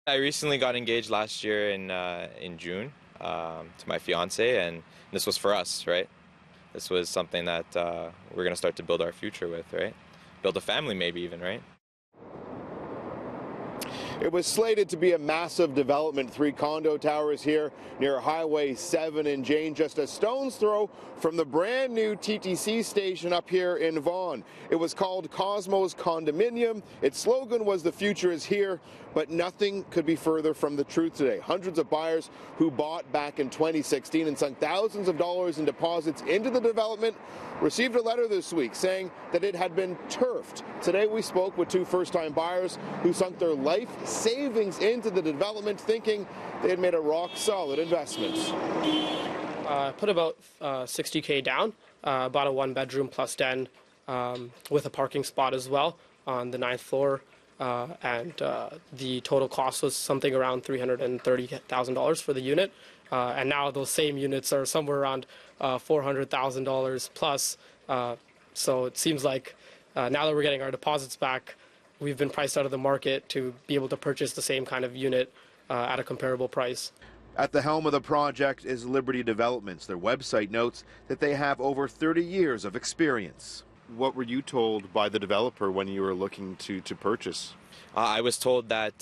I recently got engaged last year in June to my fiance, and this was for us, right? This was something that we're gonna start to build our future with, right? Build a family, maybe even, right? It was slated to be a massive development, 3 condo towers here near Highway 7 in Jane, just a stone's throw from the brand new TTC station up here in Vaughan. It was called Cosmos Condominium. Its slogan was "The future is here," but nothing could be further from the truth today. Hundreds of buyers who bought back in 2016 and sunk thousands of dollars in deposits into the development received a letter this week saying that it had been turfed. Today we spoke with 2 first-time buyers who sunk their life savings into the development, thinking they had made a rock-solid investment. Put about $60K down, bought a 1-bedroom plus den with a parking spot as well on the 9th floor, and the total cost was something around $330,000 for the unit, and now those same units are somewhere around $400,000 plus, so it seems like now that we're getting our deposits back, we've been priced out of the market to be able to purchase the same kind of unit at a comparable price. At the helm of the project is Liberty Developments. Their website notes that they have over 30 years of experience. What were you told by the developer when you were looking to purchase? I was told that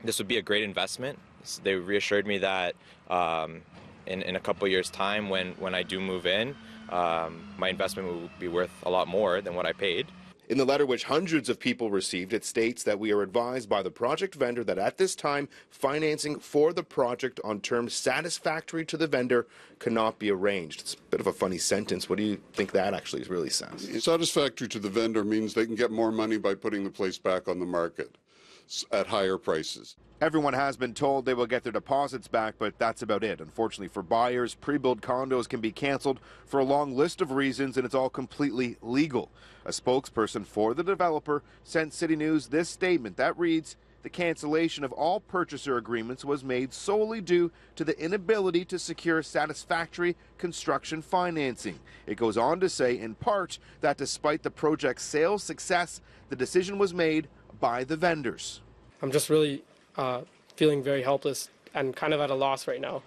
this would be a great investment. They reassured me that in a couple years' time, when I do move in, my investment will be worth a lot more than what I paid. In the letter, which hundreds of people received, it states that we are advised by the project vendor that at this time, financing for the project on terms satisfactory to the vendor cannot be arranged. It's a bit of a funny sentence. What do you think that actually really says? Satisfactory to the vendor means they can get more money by putting the place back on the market at higher prices. Everyone has been told they will get their deposits back, but that's about it. Unfortunately for buyers, pre-built condos can be canceled for a long list of reasons, and it's all completely legal. A spokesperson for the developer sent CityNews this statement that reads, "The cancellation of all purchaser agreements was made solely due to the inability to secure satisfactory construction financing." It goes on to say, in part, that despite the project's sales success, the decision was made by the vendors. I'm just really feeling very helpless and kind of at a loss right now.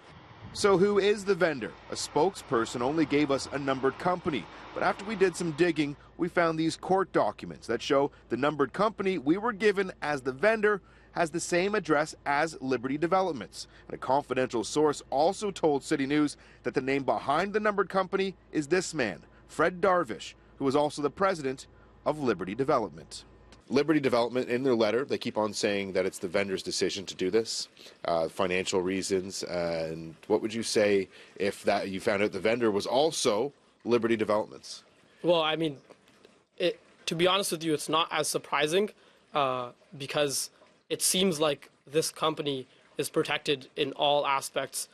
So who is the vendor? A spokesperson only gave us a numbered company, but after we did some digging, we found these court documents that show the numbered company we were given as the vendor has the same address as Liberty Developments. And a confidential source also told CityNews that the name behind the numbered company is this man, Fred Darvish, who is also the president of Liberty Development. Liberty Development, in their letter, they keep on saying that it's the vendor's decision to do this, financial reasons. And what would you say if that you found out the vendor was also Liberty Developments? Well, I mean, to be honest with you, it's not as surprising because it seems like this company is protected in all aspects.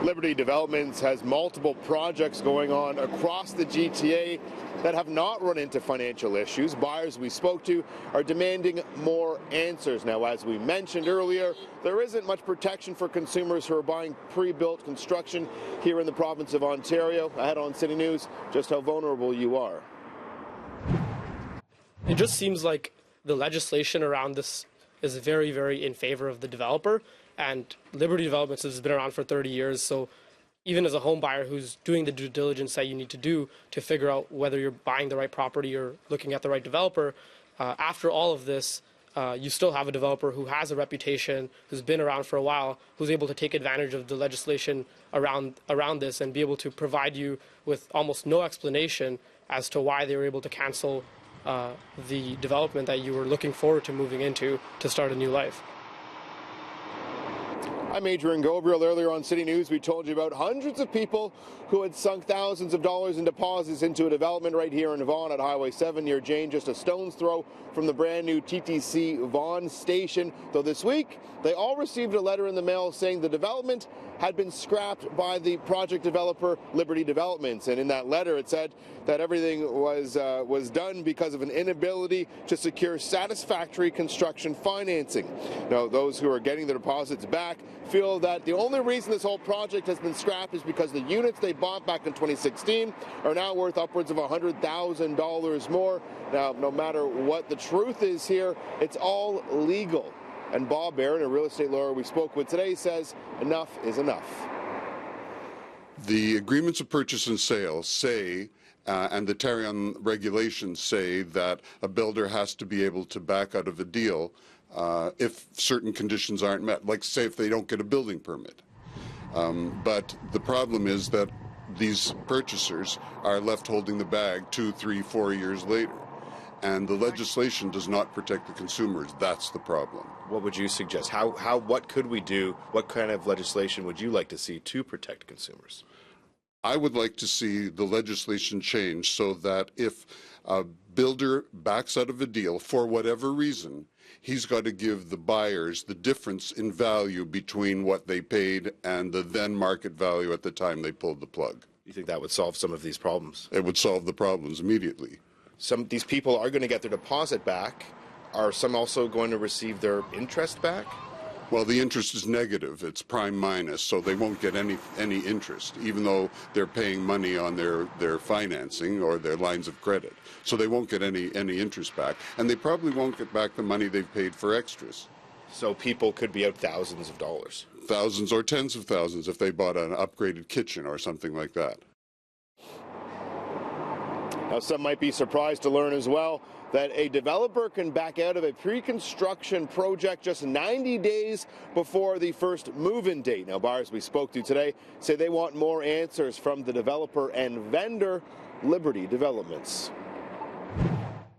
Liberty Developments has multiple projects going on across the GTA that have not run into financial issues. Buyers we spoke to are demanding more answers. Now, as we mentioned earlier, there isn't much protection for consumers who are buying pre-built construction here in the province of Ontario. Ahead on City News, just how vulnerable you are. It just seems like the legislation around this is very, very in favor of the developer. And Liberty Developments has been around for 30 years, so even as a home buyer who's doing the due diligence that you need to do to figure out whether you're buying the right property or looking at the right developer, after all of this, you still have a developer who has a reputation, who's been around for a while, who's able to take advantage of the legislation around this and be able to provide you with almost no explanation as to why they were able to cancel the development that you were looking forward to moving into to start a new life. I'm Adrian Ghobrial. Earlier on City News, we told you about hundreds of people who had sunk thousands of dollars in deposits into a development right here in Vaughan at Highway 7 near Jane, just a stone's throw from the brand new TTC Vaughan station. Though this week, they all received a letter in the mail saying the development had been scrapped by the project developer Liberty Developments. And in that letter, it said that everything was done because of an inability to secure satisfactory construction financing. Now, those who are getting their deposits back feel that the only reason this whole project has been scrapped is because the units they bought back in 2016 are now worth upwards of $100,000 more. Now, no matter what the truth is here, it's all legal. And Bob Barron, a real estate lawyer we spoke with today, says enough is enough. The agreements of purchase and sale say, and the Tarion regulations say, that a builder has to be able to back out of a deal if certain conditions aren't met, like say if they don't get a building permit. But the problem is that these purchasers are left holding the bag 2, 3, 4 years later. And the legislation does not protect the consumers. That's the problem. What would you suggest? What could we do? What kind of legislation would you like to see to protect consumers? I would like to see the legislation change so that if a builder backs out of a deal for whatever reason, he's got to give the buyers the difference in value between what they paid and the then market value at the time they pulled the plug. You think that would solve some of these problems? It would solve the problems immediately. These people are going to get their deposit back. Are some also going to receive their interest back? Well, the interest is negative. It's prime minus, so they won't get any interest, even though they're paying money on their financing or their lines of credit. So they won't get any interest back, and they probably won't get back the money they've paid for extras. So people could be out thousands of dollars. Thousands or tens of thousands if they bought an upgraded kitchen or something like that. Now, some might be surprised to learn as well that a developer can back out of a pre-construction project just 90 days before the first move-in date. Now, buyers we spoke to today say they want more answers from the developer and vendor, Liberty Developments.